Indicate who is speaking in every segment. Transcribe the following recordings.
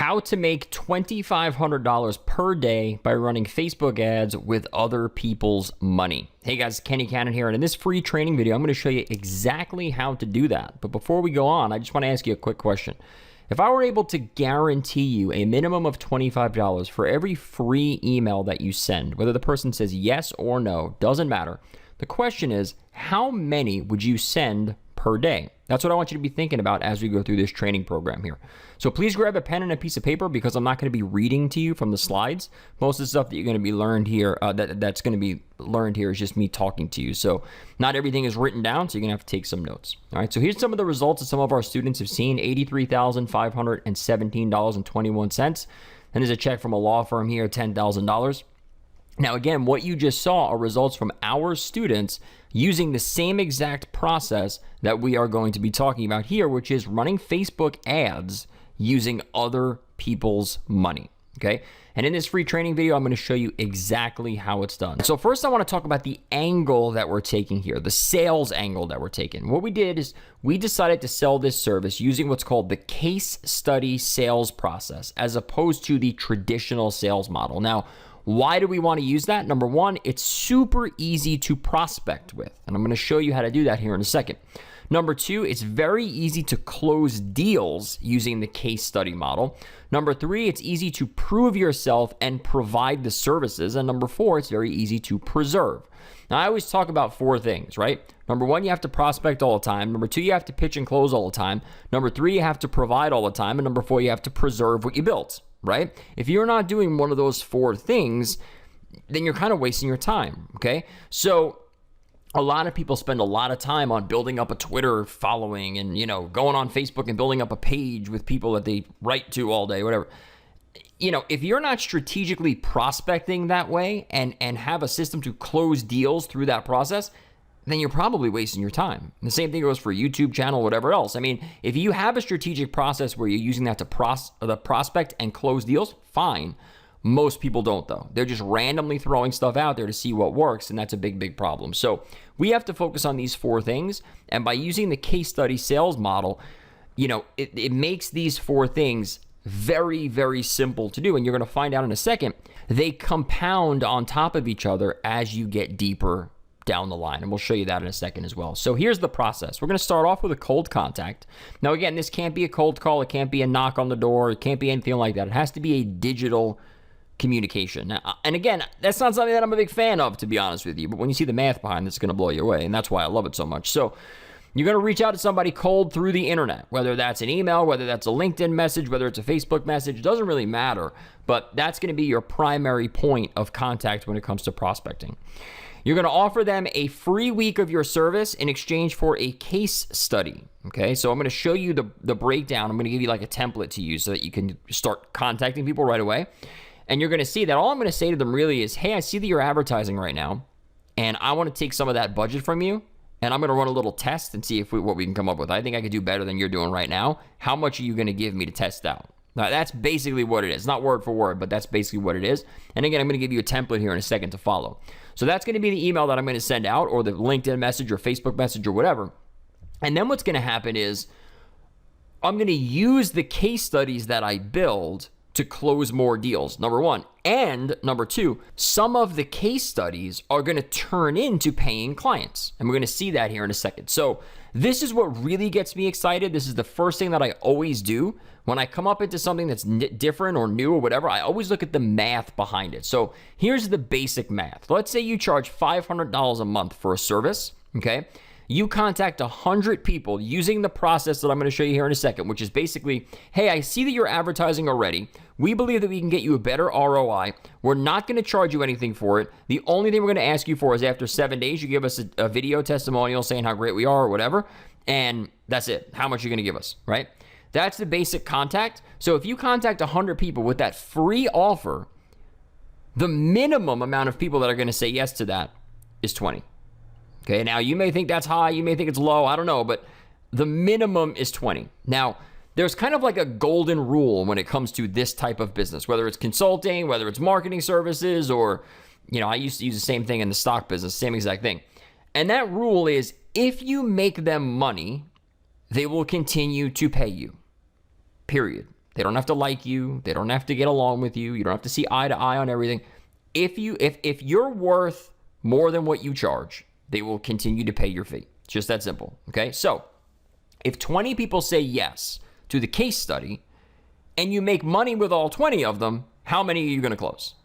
Speaker 1: How to make $2,500 per day by running Facebook ads with other people's money. Hey guys, Kenny Cannon here, and in this free training video, I'm going to show you exactly how to do that. But before we go on, I just want to ask you a quick question. If I were able to guarantee you a minimum of $25 for every free email that you send, whether the person says yes or no, doesn't matter. The question is, how many would you send per day? That's what I want you to be thinking about as we go through this training program here. So please grab a pen and a piece of paper because I'm not going to be reading to you from the slides. Most of the stuff that you're going to be learned here, that's going to be learned here is just me talking to you. So not everything is written down, so you're going to have to take some notes. All right, so here's some of the results that some of our students have seen. $83,517.21. And there's a check from a law firm here, $10,000. Now, again, what you just saw are results from our students using the same exact process that we are going to be talking about here, which is running Facebook ads using other people's money, okay? And in this free training video, I'm going to show you exactly how it's done. So first, I want to talk about the angle that we're taking here, the sales angle that we're taking. What we did is we decided to sell this service using what's called the case study sales process, as opposed to the traditional sales model. Now, why do we want to use that? Number one, it's super easy to prospect with, and I'm going to show you how to do that here in a second. Number two, it's very easy to close deals using the case study model. Number three, it's easy to prove yourself and provide the services. And number four, it's very easy to preserve. Now, I always talk about four things, right? Number one, you have to prospect all the time. Number two, you have to pitch and close all the time. Number three, you have to provide all the time. And number four, you have to preserve what you built, right? If you're not doing one of those four things, then you're kind of wasting your time, okay? So a lot of people spend a lot of time on building up a Twitter following and, going on Facebook and building up a page with people that they write to all day, whatever. If you're not strategically prospecting that way and have a system to close deals through that process, then you're probably wasting your time. And the same thing goes for a YouTube channel, whatever else. I mean, if you have a strategic process where you're using that to prospect and close deals, fine. Most people don't, though. They're just randomly throwing stuff out there to see what works, and that's a big, big problem. So we have to focus on these four things, and by using the case study sales model, it makes these four things very, very simple to do, and you're going to find out in a second. They compound on top of each other as you get deeper down the line, and we'll show you that in a second as well. So here's the process. We're going to start off with a cold contact. Now, again, this can't be a cold call. It can't be a knock on the door. It can't be anything like that. It has to be a digital communication. Now, and again, that's not something that I'm a big fan of, to be honest with you, but when you see the math behind this, it's going to blow you away, and that's why I love it so much. So you're going to reach out to somebody cold through the internet, whether that's an email, whether that's a LinkedIn message, whether it's a Facebook message, doesn't really matter, but that's going to be your primary point of contact when it comes to prospecting. You're going to offer them a free week of your service in exchange for a case study. Okay, so I'm going to show you the breakdown. I'm going to give you like a template to use so that you can start contacting people right away. And you're going to see that all I'm going to say to them really is, hey, I see that you're advertising right now, and I want to take some of that budget from you, and I'm going to run a little test and see what we can come up with. I think I could do better than you're doing right now. How much are you going to give me to test out? Now, that's basically what it is. Not word for word, but that's basically what it is. And again, I'm going to give you a template here in a second to follow. So that's going to be the email that I'm going to send out, or the LinkedIn message or Facebook message or whatever. And then what's going to happen is I'm going to use the case studies that I build to close more deals, number one. And number two, some of the case studies are going to turn into paying clients. And we're going to see that here in a second. So this is what really gets me excited. This is the first thing that I always do. When I come up into something that's different or new or whatever, I always look at the math behind it. So here's the basic math. Let's say you charge $500 a month for a service, okay? You contact 100 people using the process that I'm going to show you here in a second, which is basically, hey, I see that you're advertising already. We believe that we can get you a better ROI. We're not going to charge you anything for it. The only thing we're going to ask you for is after 7 days, you give us a video testimonial saying how great we are or whatever, and that's it. How much you're going to give us, right? That's the basic contact. So if you contact 100 people with that free offer, the minimum amount of people that are going to say yes to that is 20. Okay, now you may think that's high, you may think it's low, I don't know, but the minimum is 20. Now, there's kind of like a golden rule when it comes to this type of business, whether it's consulting, whether it's marketing services, or, I used to use the same thing in the stock business, same exact thing. And that rule is, if you make them money, they will continue to pay you, period. They don't have to like you. They don't have to get along with you. You don't have to see eye to eye on everything. If you're worth more than what you charge, they will continue to pay your fee. It's just that simple. Okay. So if 20 people say yes to the case study and you make money with all 20 of them, how many are you going to close?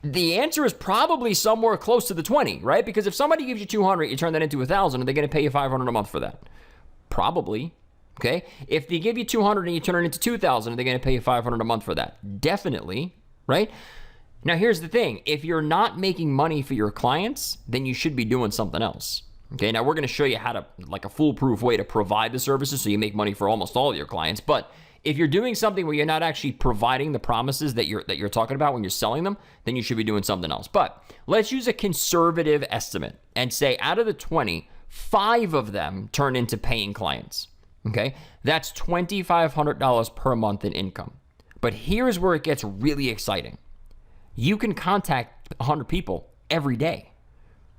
Speaker 1: The answer is probably somewhere close to the 20, right? Because if somebody gives you 200, you turn that into 1,000, are they going to pay you 500 a month for that? Probably. Okay. If they give you 200 and you turn it into 2,000, are they going to pay you 500 a month for that? Definitely. Right. Now, here's the thing. If you're not making money for your clients, then you should be doing something else. Okay. Now we're going to show you how to, like, a foolproof way to provide the services so you make money for almost all of your clients. But if you're doing something where you're not actually providing the promises that you're talking about when you're selling them, then you should be doing something else. But let's use a conservative estimate and say out of the 20, 5 of them turn into paying clients. Okay, that's $2,500 per month in income. But here's where it gets really exciting. You can contact 100 people every day.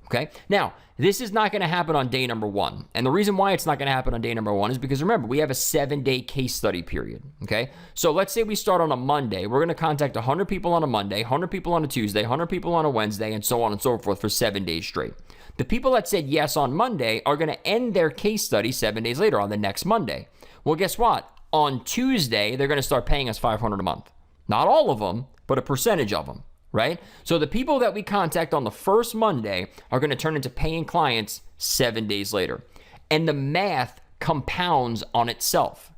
Speaker 1: Okay. Now, this is not going to happen on day number 1. And the reason why it's not going to happen on day number 1 is because, remember, we have a 7-day case study period. Okay. So let's say we start on a Monday. We're going to contact 100 people on a Monday, 100 people on a Tuesday, 100 people on a Wednesday, and so on and so forth for 7 days straight. The people that said yes on Monday are going to end their case study 7 days later on the next Monday. Well, guess what? On Tuesday, they're going to start paying us $500 a month. Not all of them, but a percentage of them. Right? So the people that we contact on the first Monday are going to turn into paying clients 7 days later. And the math compounds on itself.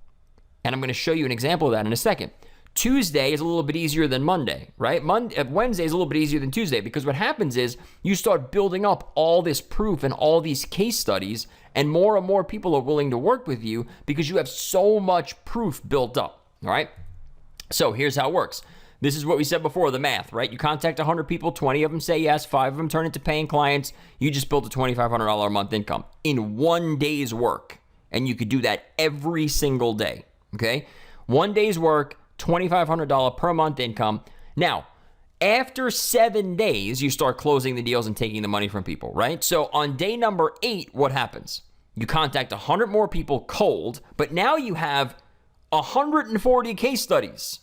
Speaker 1: And I'm going to show you an example of that in a second. Tuesday is a little bit easier than Monday, right? Wednesday is a little bit easier than Tuesday because what happens is you start building up all this proof and all these case studies, and more people are willing to work with you because you have so much proof built up, all right? So here's how it works. This is what we said before, the math, right? You contact 100 people, 20 of them say yes, 5 of them turn into paying clients. You just built a $2,500 a month income in 1 day's work. And you could do that every single day, okay? 1 day's work, $2,500 per month income. Now, after 7 days, you start closing the deals and taking the money from people, right? So on day number 8, what happens? You contact 100 more people cold, but now you have 140 case studies.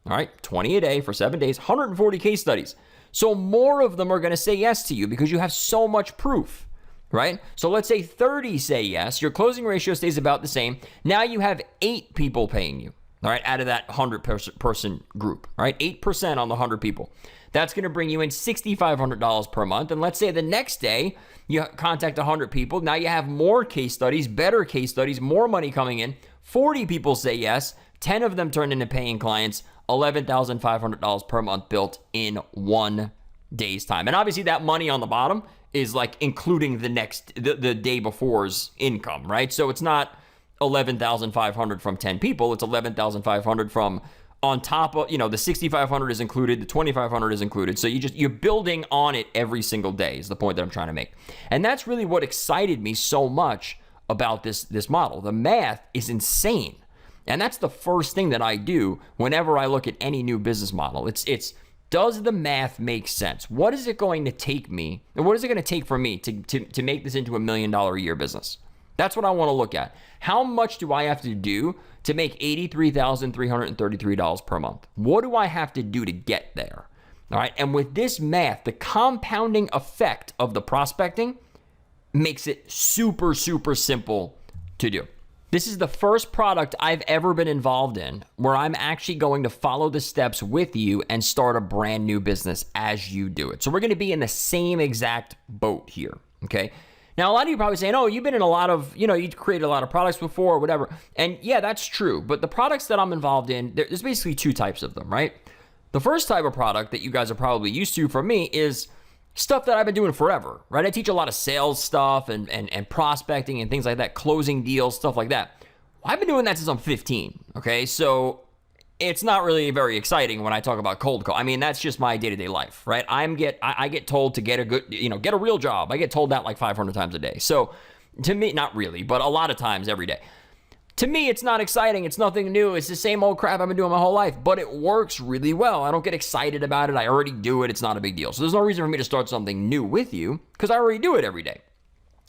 Speaker 1: All right, 20 a day for 7 days, 140 case studies. So more of them are going to say yes to you because you have so much proof, right? So let's say 30 say yes. Your closing ratio stays about the same. Now you have 8 people paying you, all right, out of that 100-person group, all right? 8% on the 100 people. That's going to bring you in $6,500 per month. And let's say the next day you contact 100 people. Now you have more case studies, better case studies, more money coming in. 40 people say yes. 10 of them turn into paying clients. $11,500 per month built in 1 day's time. And obviously that money on the bottom is like including the day before's income, right? So it's not 11,500 from 10 people. It's 11,500 from on top of, the 6,500 is included, the 2,500 is included. So you're building on it every single day is the point that I'm trying to make. And that's really what excited me so much about this model. The math is insane. And that's the first thing that I do whenever I look at any new business model. It's does the math make sense? What is it going to take me, and what is it going to take for me to make this into $1 million a year business? That's what I want to look at. How much do I have to do to make $83,333 per month? What do I have to do to get there? All right. And with this math, the compounding effect of the prospecting makes it super, super simple to do. This is the first product I've ever been involved in where I'm actually going to follow the steps with you and start a brand new business as you do it. So we're going to be in the same exact boat here, okay? Now, a lot of you probably saying, oh, you've been in a lot of, you created a lot of products before or whatever. And yeah, that's true. But the products that I'm involved in, there's basically 2 types of them, right? The first type of product that you guys are probably used to from me is stuff that I've been doing forever, right? I teach a lot of sales stuff and prospecting and things like that, closing deals, stuff like that. I've been doing that since I'm 15, okay? So it's not really very exciting when I talk about cold call. I mean, that's just my day-to-day life, right? I get told to get a good, get a real job. I get told that like 500 times a day. So to me, not really, but a lot of times every day. To me, it's not exciting. It's nothing new. It's the same old crap I've been doing my whole life, but it works really well. I don't get excited about it. I already do it. It's not a big deal. So there's no reason for me to start something new with you because I already do it every day.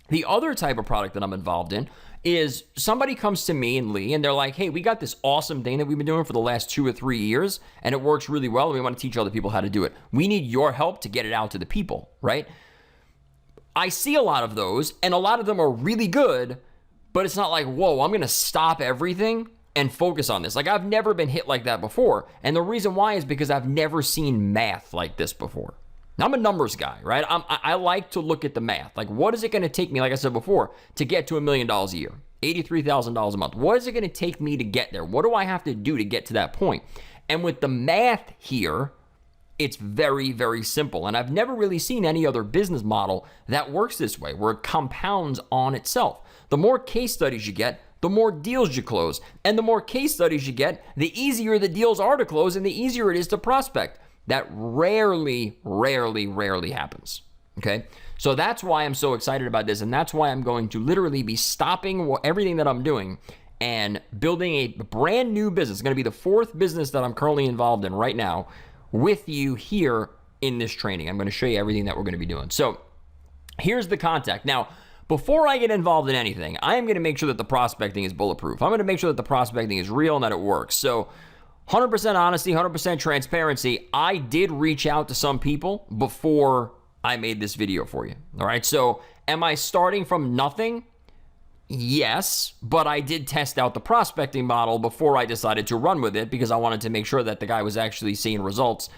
Speaker 1: The other type of product that I'm involved in is somebody comes to me and Lee and they're like, hey, we got this awesome thing that we've been doing for the last 2 or 3 years and it works really well and we want to teach other people how to do it. We need your help to get it out to the people, right? I see a lot of those and a lot of them are really good, but it's not like, whoa, I'm going to stop everything and focus on this. Like, I've never been hit like that before. And the reason why is because I've never seen math like this before. Now, I'm a numbers guy, right? I like to look at the math. Like, what is it going to take me, like I said before, to get to $1 million a year, $83,000 a month? What is it going to take me to get there? What do I have to do to get to that point? And with the math here, it's very, very simple. And I've never really seen any other business model that works this way, where it compounds on itself. The more case studies you get, the more deals you close. And the more case studies you get, the easier the deals are to close and the easier it is to prospect. That rarely happens, okay? So that's why I'm so excited about this, and that's why I'm going to literally be stopping everything that I'm doing and building a brand new business. It's going to be the 4th business that I'm currently involved in right now with you here in this training. I'm going to show you everything that we're going to be doing. So here's the contact. Now, before I get involved in anything, I am going to make sure that the prospecting is bulletproof. I'm going to make sure that the prospecting is real and that it works. So 100% honesty, 100% transparency. I did reach out to some people before I made this video for you. All right. So am I starting from nothing? Yes, but I did test out the prospecting model before I decided to run with it because I wanted to make sure that the guy was actually seeing results,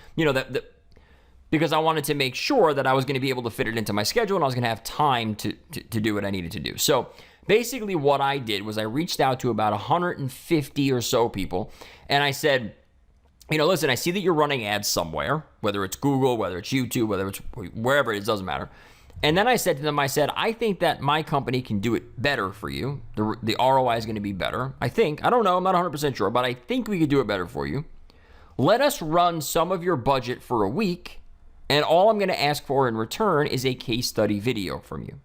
Speaker 1: because I wanted to make sure that I was going to be able to fit it into my schedule and I was going to have time to do what I needed to do. So basically what I did was I reached out to about 150 or so people and I said, listen, I see that you're running ads somewhere, whether it's Google, whether it's YouTube, whether it's wherever it is, doesn't matter. And then I said to them, I think that my company can do it better for you. The ROI is going to be better. I don't know, I'm not 100% sure, but I think we could do it better for you. Let us run some of your budget for a week, and all I'm going to ask for in return is a case study video from you.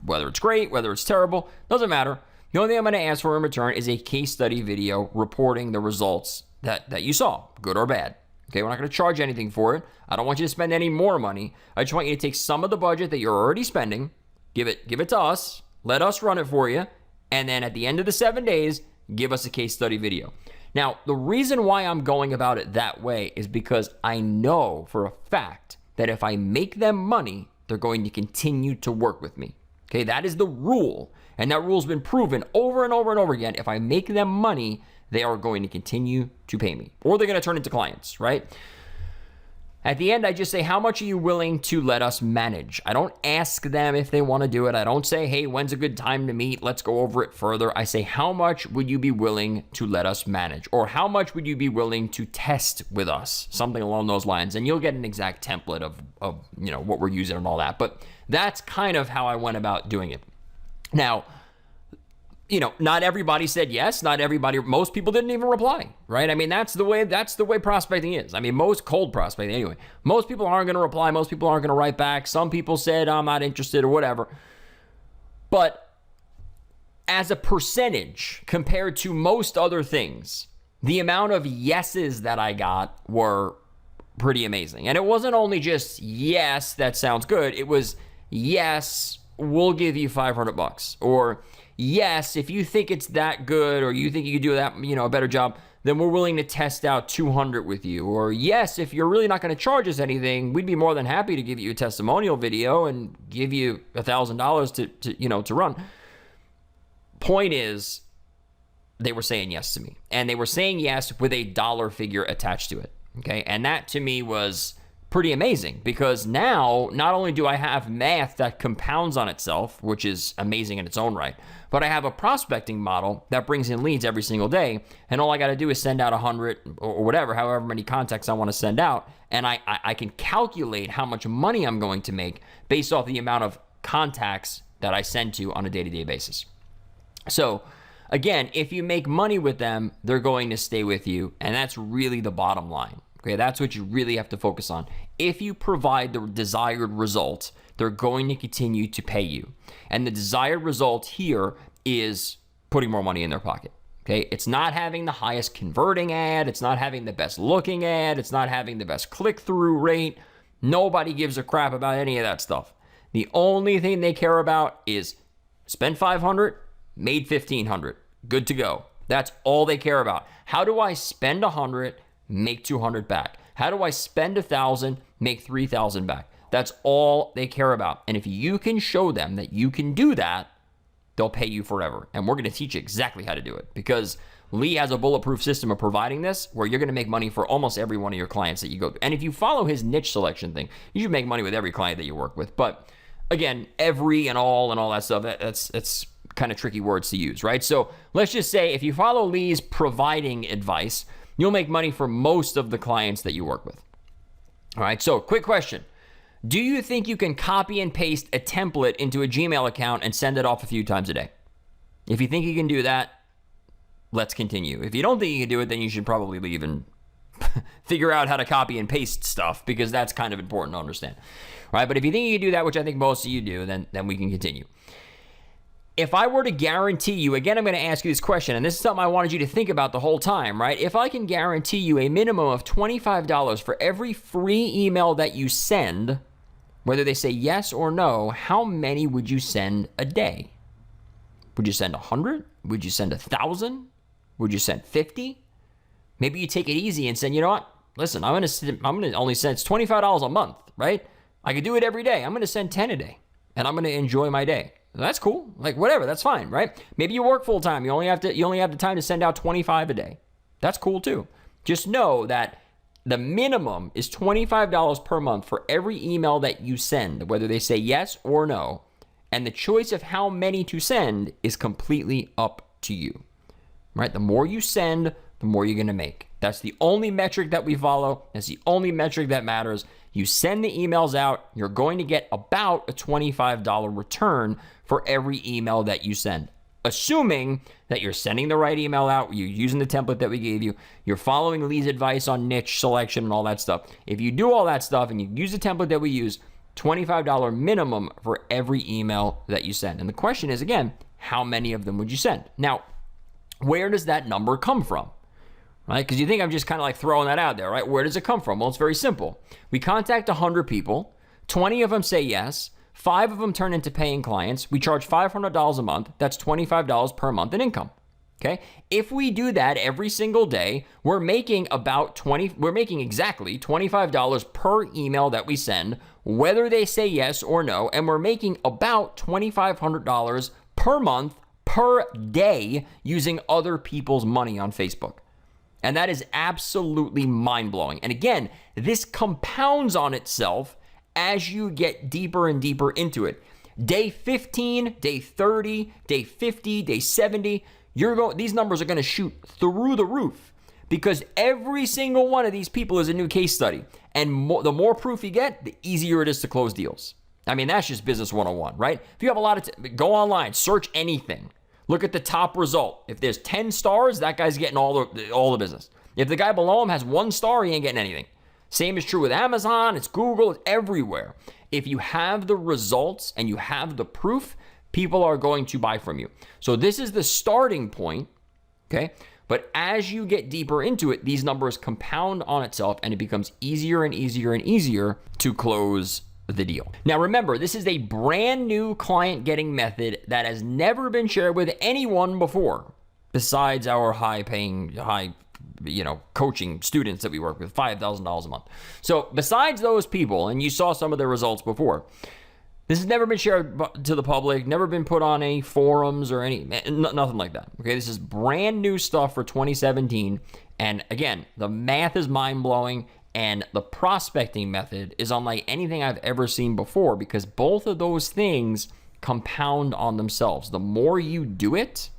Speaker 1: Whether it's great, whether it's terrible, doesn't matter. The only thing I'm going to ask for in return is a case study video reporting the results that you saw, good or bad. Okay, we're not going to charge anything for it. I don't want you to spend any more money. I just want you to take some of the budget that you're already spending, give it to us, let us run it for you, and then at the end of the 7 days, give us a case study video. Now, the reason why I'm going about it that way is because I know for a fact that if I make them money, they're going to continue to work with me. Okay, that is the rule. And that rule's been proven over and over and over again. If I make them money, they are going to continue to pay me, or they're going to turn into clients, right? At the end, I just say, how much are you willing to let us manage? I don't ask them if they want to do it. I don't say, hey, when's a good time to meet? Let's go over it further. I say, how much would you be willing to let us manage? Or how much would you be willing to test with us? Something along those lines. And you'll get an exact template of what we're using and all that. But that's kind of how I went about doing it. Now, not everybody said yes. Most people didn't even reply, right? I mean, that's the way prospecting is. I mean, most cold prospecting anyway. Most people aren't going to reply. Most people aren't going to write back. Some people said, I'm not interested or whatever. But as a percentage compared to most other things, the amount of yeses that I got were pretty amazing. And it wasn't only just, yes, that sounds good. It was, yes, we'll give you $500, or yes, if you think it's that good, or you think you could do that, a better job, then we're willing to test out 200 with you. Or yes, if you're really not going to charge us anything, we'd be more than happy to give you a testimonial video and give you $1,000 to run. Point is, they were saying yes to me, and they were saying yes with a dollar figure attached to it. Okay, and that to me was pretty amazing, because now not only do I have math that compounds on itself, which is amazing in its own right, but I have a prospecting model that brings in leads every single day, and all I got to do is send out 100 or whatever, however many contacts I want to send out, and I can calculate how much money I'm going to make based off the amount of contacts that I send to on a day-to-day basis. So again, if you make money with them, they're going to stay with you, and that's really the bottom line. Okay, that's what you really have to focus on. If you provide the desired result, they're going to continue to pay you. And the desired result here is putting more money in their pocket. Okay, it's not having the highest converting ad. It's not having the best looking ad. It's not having the best click-through rate. Nobody gives a crap about any of that stuff. The only thing they care about is Spend 500, made 1,500. Good to go. That's all they care about. How do I spend 100, make 200 back? How do I spend 1,000, make 3,000 back? That's all they care about. And if you can show them that you can do that, they'll pay you forever. And we're going to teach you exactly how to do it, because Lee has a bulletproof system of providing this where you're going to make money for almost every one of your clients that you go to. And if you follow his niche selection thing, you should make money with every client that you work with. But again, every and all that stuff, that's kind of tricky words to use, right? So let's just say if you follow Lee's providing advice, you'll make money for most of the clients that you work with. All right, so quick question. Do you think you can copy and paste a template into a Gmail account and send it off a few times a day? If you think you can do that, let's continue. If you don't think you can do it, then you should probably leave and figure out how to copy and paste stuff, because that's kind of important to understand. All right, but if you think you can do that, which I think most of you do, then we can continue. If I were to guarantee you, again, I'm going to ask you this question, and this is something I wanted you to think about the whole time, right? If I can guarantee you a minimum of $25 for every free email that you send, whether they say yes or no, how many would you send a day? Would you send 100? Would you send 1,000? Would you send 50? Maybe you take it easy and say, you know what? Listen, I'm going to only send, it's $25 a month, right? I could do it every day. I'm going to send 10 a day, and I'm going to enjoy my day. That's cool. Like, whatever, that's fine, right? Maybe you work full time. You only have the time to send out 25 a day. That's cool too. Just know that the minimum is $25 per month for every email that you send, whether they say yes or no. And the choice of how many to send is completely up to you, right? The more you send, the more you're going to make. That's the only metric that we follow. That's the only metric that matters. You send the emails out, you're going to get about a $25 return for every email that you send, assuming that you're sending the right email out, you're using the template that we gave you, you're following Lee's advice on niche selection and all that stuff. If you do all that stuff and you use the template that we use, $25 minimum for every email that you send. And the question is, again, how many of them would you send? Now, where does that number come from? Right? Because you think I'm just kind of like throwing that out there, right? Where does it come from? Well, it's very simple. We contact 100 people, 20 of them say yes, 5 of them turn into paying clients. We charge $500 a month. That's $25 per month in income. Okay? If we do that every single day, we're making exactly $25 per email that we send, whether they say yes or no, and we're making about $2,500 per month per day using other people's money on Facebook. And that is absolutely mind-blowing. And again, this compounds on itself as you get deeper and deeper into it. Day 15, day 30, day 50, day 70, these numbers are going to shoot through the roof, because every single one of these people is a new case study. And the more proof you get, the easier it is to close deals. I mean, that's just business 101, right? If you have a lot of go online, search anything. Look at the top result. If there's 10 stars, that guy's getting all the business. If the guy below him has 1 star, he ain't getting anything. Same is true with Amazon, it's Google, it's everywhere. If you have the results and you have the proof, people are going to buy from you. So this is the starting point, okay? But as you get deeper into it, these numbers compound on itself, and it becomes easier and easier and easier to close the deal. Now remember, this is a brand new client getting method that has never been shared with anyone before, besides our high coaching students that we work with, $5,000 a month. So besides those people, and you saw some of the results before, this has never been shared to the public, never been put on any forums or nothing like that. Okay, this is brand new stuff for 2017. And again, the math is mind-blowing, and the prospecting method is unlike anything I've ever seen before, because both of those things compound on themselves. The more you do it,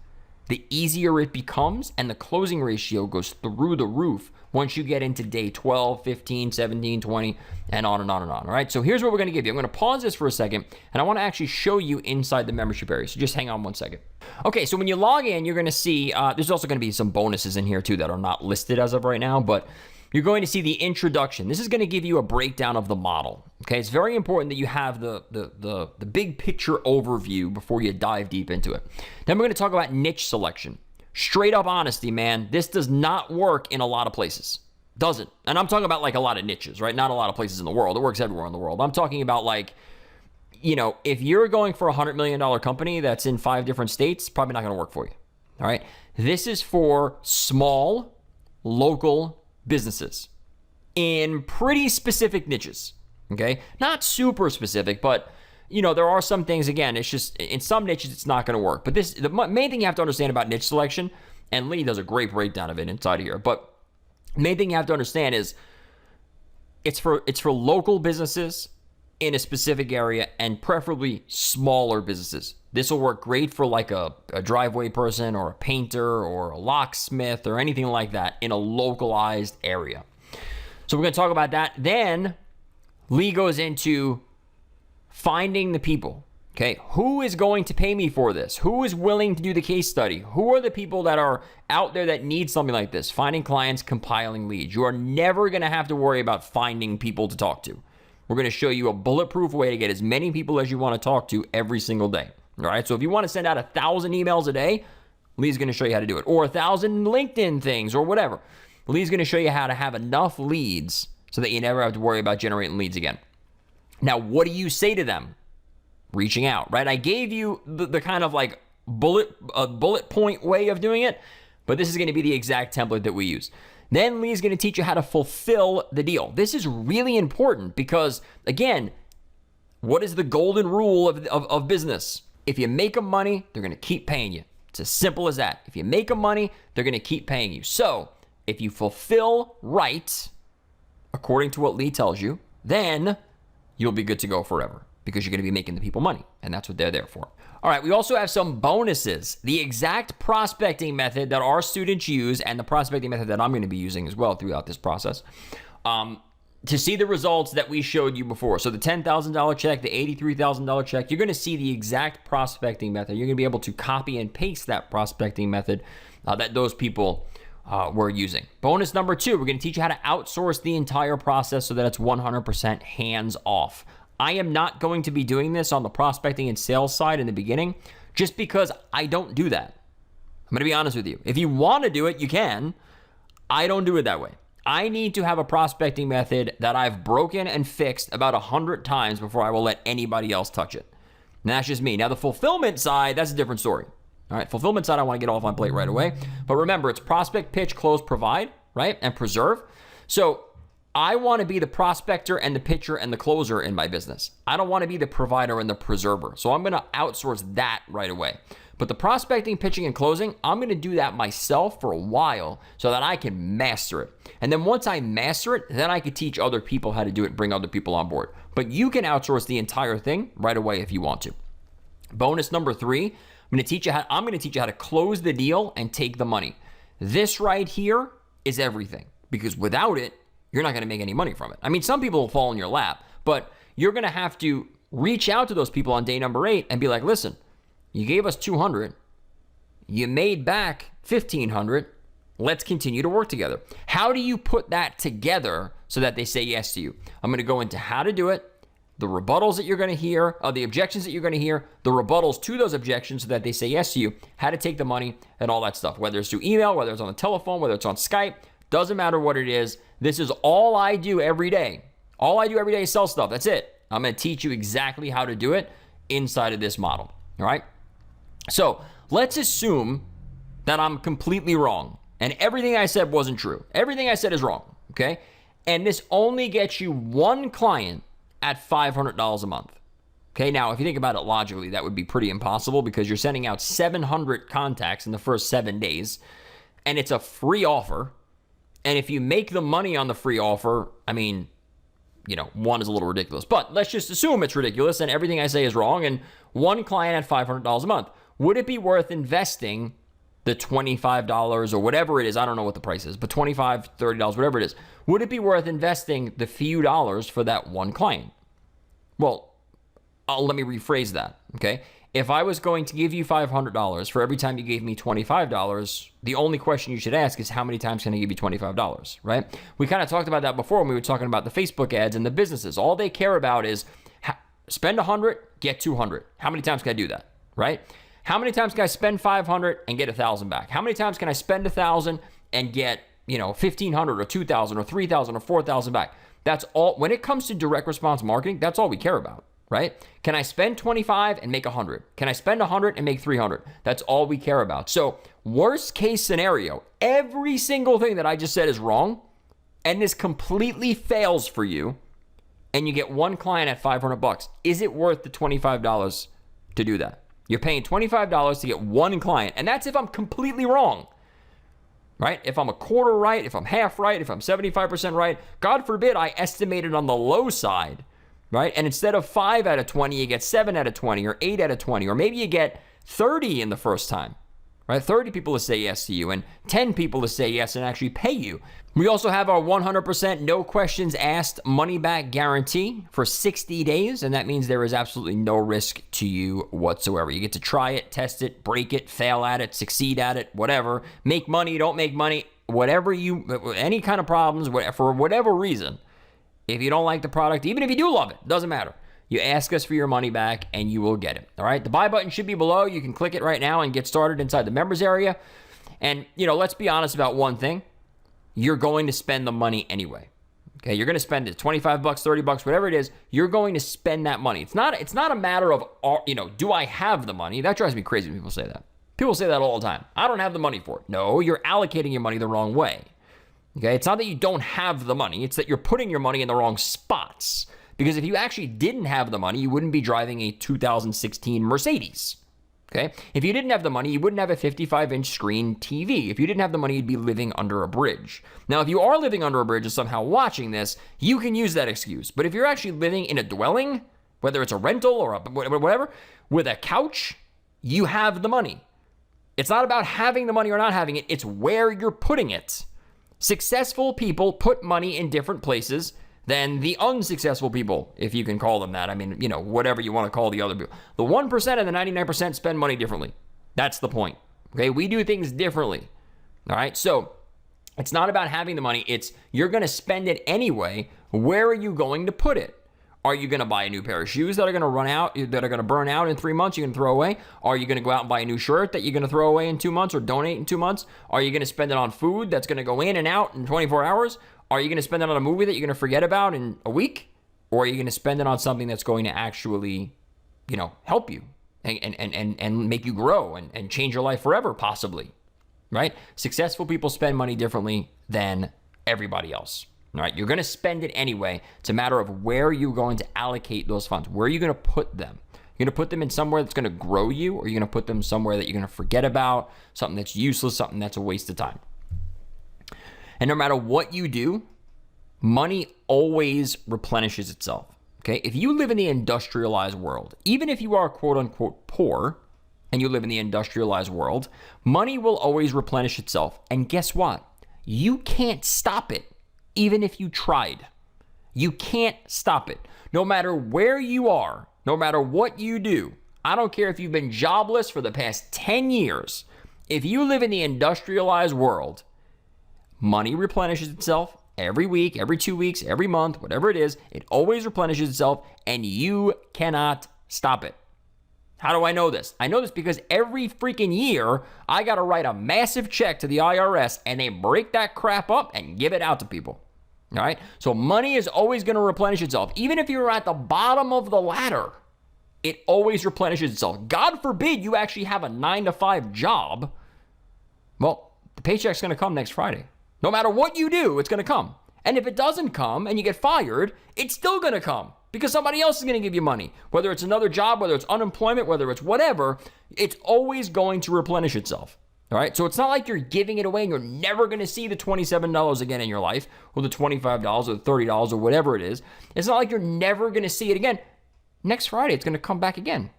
Speaker 1: the easier it becomes, and the closing ratio goes through the roof once you get into day 12, 15, 17, 20, and on and on and on. All right, so here's what we're going to give you. I'm going to pause this for a second, and I want to actually show you inside the membership area, so just hang on one second. Okay, so when you log in, you're going to see, there's also going to be some bonuses in here too that are not listed as of right now, but you're going to see the introduction. This is going to give you a breakdown of the model. Okay, it's very important that you have the big picture overview before you dive deep into it. Then we're going to talk about niche selection. Straight up honesty, man. This does not work in a lot of places. Doesn't. And I'm talking about like a lot of niches, right? Not a lot of places in the world. It works everywhere in the world. I'm talking about like, if you're going for a $100 million company that's in 5 different states, probably not going to work for you. All right. This is for small, local businesses in pretty specific niches. Okay. Not super specific, but there are some things, again, it's just in some niches, it's not going to work. But the main thing you have to understand about niche selection, and Lee does a great breakdown of it inside of here, but the main thing you have to understand is it's for local businesses in a specific area, and preferably smaller businesses. This will work great for like a driveway person or a painter or a locksmith or anything like that in a localized area. So we're going to talk about that. Then Lee goes into finding the people. Okay, who is going to pay me for this? Who is willing to do the case study? Who are the people that are out there that need something like this? Finding clients, compiling leads. You are never going to have to worry about finding people to talk to. We're going to show you a bulletproof way to get as many people as you want to talk to every single day. All right. So if you want to send out 1,000 emails a day, Lee's going to show you how to do it, or 1,000 LinkedIn things or whatever. Lee's going to show you how to have enough leads so that you never have to worry about generating leads again. Now, what do you say to them? Reaching out, right? I gave you the kind of like bullet point way of doing it, but this is going to be the exact template that we use. Then Lee's going to teach you how to fulfill the deal. This is really important because, again, what is the golden rule of business? If you make them money, they're going to keep paying you. It's as simple as that. If you make them money, they're going to keep paying you. So if you fulfill right, according to what Lee tells you, then you'll be good to go forever because you're going to be making the people money, and that's what they're there for. All right, we also have some bonuses. The exact prospecting method that our students use and the prospecting method that I'm going to be using as well throughout this process to see the results that we showed you before. So the $10,000 check, the $83,000 check, you're going to see the exact prospecting method. You're going to be able to copy and paste that prospecting method that those people were using. Bonus number 2, we're going to teach you how to outsource the entire process so that it's 100% hands off. I am not going to be doing this on the prospecting and sales side in the beginning just because I don't do that. I'm going to be honest with you. If you want to do it, you can. I don't do it that way. I need to have a prospecting method that I've broken and fixed about 100 times before I will let anybody else touch it. And that's just me. Now, the fulfillment side, that's a different story. All right, fulfillment side, I want to get off my plate right away. But remember, it's prospect, pitch, close, provide, right? And preserve. So I want to be the prospector and the pitcher and the closer in my business. I don't want to be the provider and the preserver. So I'm going to outsource that right away. But the prospecting, pitching, and closing, I'm going to do that myself for a while so that I can master it. And then once I master it, then I could teach other people how to do it and bring other people on board. But you can outsource the entire thing right away if you want to. Bonus number 3, I'm going to teach you how to close the deal and take the money. This right here is everything, because without it, you're not going to make any money from it. I mean, some people will fall in your lap, but you're going to have to reach out to those people on day number 8 and be like, listen, you gave us 200, you made back 1,500, let's continue to work together. How do you put that together so that they say yes to you? I'm going to go into how to do it, the rebuttals that you're going to hear, the objections that you're going to hear, the rebuttals to those objections so that they say yes to you, how to take the money and all that stuff, whether it's through email, whether it's on the telephone, whether it's on Skype, doesn't matter what it is. This is all I do every day. All I do every day is sell stuff. That's it. I'm going to teach you exactly how to do it inside of this model. All right. So let's assume that I'm completely wrong and everything I said wasn't true. Everything I said is wrong. Okay. And this only gets you one client at $500 a month. Okay. Now, if you think about it logically, that would be pretty impossible because you're sending out 700 contacts in the first 7 days and it's a free offer. And if you make the money on the free offer, I mean, one is a little ridiculous, but let's just assume it's ridiculous and everything I say is wrong and one client at $500 a month. Would it be worth investing the $25 or whatever it is? I don't know what the price is, but $25, $30, whatever it is. Would it be worth investing the few dollars for that one client? Well, let me rephrase that, okay? If I was going to give you $500 for every time you gave me $25, the only question you should ask is how many times can I give you $25, right? We kind of talked about that before when we were talking about the Facebook ads and the businesses. All they care about is spend 100, get 200. How many times can I do that, right? How many times can I spend 500 and get 1,000 back? How many times can I spend 1,000 and get, 1,500 or 2,000 or 3,000 or 4,000 back? That's all. When it comes to direct response marketing, that's all we care about. right? Can I spend 25 and make 100? Can I spend 100 and make 300? That's all we care about. So worst case scenario, every single thing that I just said is wrong, and this completely fails for you, and you get one client at $500, is it worth the $25 to do that? You're paying $25 to get one client, and that's if I'm completely wrong, right? If I'm a quarter right, if I'm half right, if I'm 75% right, God forbid I estimated on the low side, right? And instead of 5 out of 20, you get 7 out of 20 or 8 out of 20, or maybe you get 30 in the first time, right? 30 people to say yes to you and 10 people to say yes and actually pay you. We also have our 100% no questions asked money back guarantee for 60 days. And that means there is absolutely no risk to you whatsoever. You get to try it, test it, break it, fail at it, succeed at it, whatever. Make money, don't make money, whatever any kind of problems, for whatever reason. If you don't like the product, even if you do love it, doesn't matter. You ask us for your money back and you will get it. All right. The buy button should be below. You can click it right now and get started inside the members area. And, let's be honest about one thing. You're going to spend the money anyway. Okay. You're going to spend it $25, $30, whatever it is. You're going to spend that money. It's not a matter of, do I have the money? That drives me crazy when people say that. People say that all the time. I don't have the money for it. No, you're allocating your money the wrong way. Okay. It's not that you don't have the money. It's that you're putting your money in the wrong spots. Because if you actually didn't have the money, you wouldn't be driving a 2016 Mercedes, okay? If you didn't have the money, you wouldn't have a 55-inch screen TV. If you didn't have the money, you'd be living under a bridge. Now, if you are living under a bridge and somehow watching this, you can use that excuse. But if you're actually living in a dwelling, whether it's a rental or whatever, with a couch, you have the money. It's not about having the money or not having it. It's where you're putting it. Successful people put money in different places than the unsuccessful people, if you can call them that. I mean, whatever you want to call the other people. The 1% and the 99% spend money differently. That's the point. Okay, we do things differently. All right, so it's not about having the money. It's you're going to spend it anyway. Where are you going to put it? Are you going to buy a new pair of shoes that are going to run out, that are going to burn out in 3 months, you're going to throw away? Are you going to go out and buy a new shirt that you're going to throw away in 2 months or donate in 2 months? Are you going to spend it on food that's going to go in and out in 24 hours? Are you going to spend it on a movie that you're going to forget about in a week? Or are you going to spend it on something that's going to actually, help you and make you grow and change your life forever, possibly, right? Successful people spend money differently than everybody else, all right? You're going to spend it anyway. It's a matter of where you're going to allocate those funds. Where are you going to put them? You're going to put them in somewhere that's going to grow you, or you're going to put them somewhere that you're going to forget about, something that's useless, something that's a waste of time. And no matter what you do, money always replenishes itself, okay? If you live in the industrialized world, even if you are quote unquote poor and you live in the industrialized world, money will always replenish itself. And guess what? You can't stop it, even if you tried. You can't stop it. No matter where you are, no matter what you do, I don't care if you've been jobless for the past 10 years. If you live in the industrialized world, money replenishes itself every week, every 2 weeks, every month, whatever it is. It always replenishes itself, and you cannot stop it. How do I know this? I know this because every freaking year, I got to write a massive check to the IRS, and they break that crap up and give it out to people. All right? So money is always going to replenish itself. Even if you're at the bottom of the ladder, it always replenishes itself. God forbid you actually have a 9-to-5 job. Well, the paycheck's going to come next Friday. No matter what you do, it's going to come. And if it doesn't come and you get fired, it's still going to come because somebody else is going to give you money. Whether it's another job, whether it's unemployment, whether it's whatever, it's always going to replenish itself. All right. So it's not like you're giving it away and you're never going to see the $27 again in your life, or the $25 or the $30 or whatever it is. It's not like you're never going to see it again. Next Friday, it's going to come back again.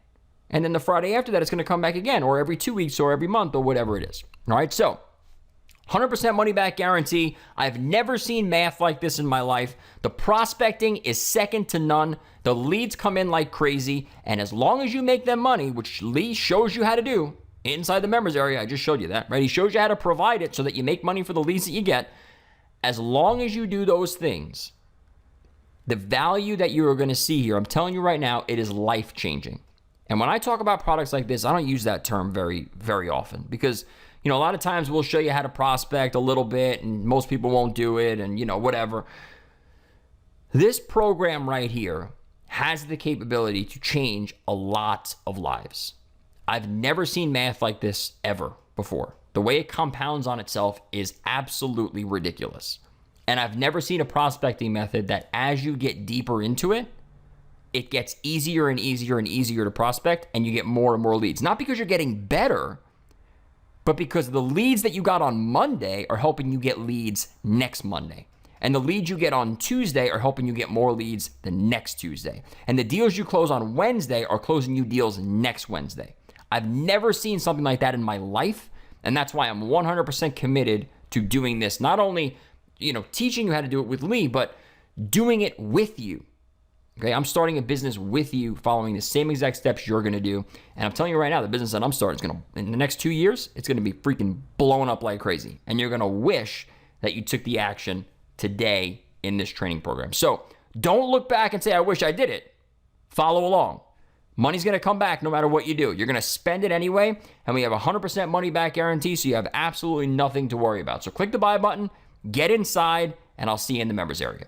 Speaker 1: And then the Friday after that, it's going to come back again, or every 2 weeks or every month or whatever it is. All right. So 100% money back guarantee. I've never seen math like this in my life. The prospecting is second to none. The leads come in like crazy. And as long as you make them money, which Lee shows you how to do inside the members area, I just showed you that, right? He shows you how to provide it so that you make money for the leads that you get. As long as you do those things, the value that you are going to see here, I'm telling you right now, it is life-changing. And when I talk about products like this, I don't use that term very, very often because a lot of times we'll show you how to prospect a little bit and most people won't do it and, whatever. This program right here has the capability to change a lot of lives. I've never seen math like this ever before. The way it compounds on itself is absolutely ridiculous. And I've never seen a prospecting method that as you get deeper into it, it gets easier and easier and easier to prospect and you get more and more leads. Not because you're getting better, but because the leads that you got on Monday are helping you get leads next Monday. And the leads you get on Tuesday are helping you get more leads the next Tuesday. And the deals you close on Wednesday are closing you deals next Wednesday. I've never seen something like that in my life. And that's why I'm 100% committed to doing this. Not only, teaching you how to do it with Lee, but doing it with you. Okay, I'm starting a business with you, following the same exact steps you're going to do. And I'm telling you right now, the business that I'm starting is going to, in the next 2 years, it's going to be freaking blowing up like crazy. And you're going to wish that you took the action today in this training program. So don't look back and say, I wish I did it. Follow along. Money's going to come back no matter what you do. You're going to spend it anyway. And we have a 100% money back guarantee. So you have absolutely nothing to worry about. So click the buy button, get inside, and I'll see you in the members area.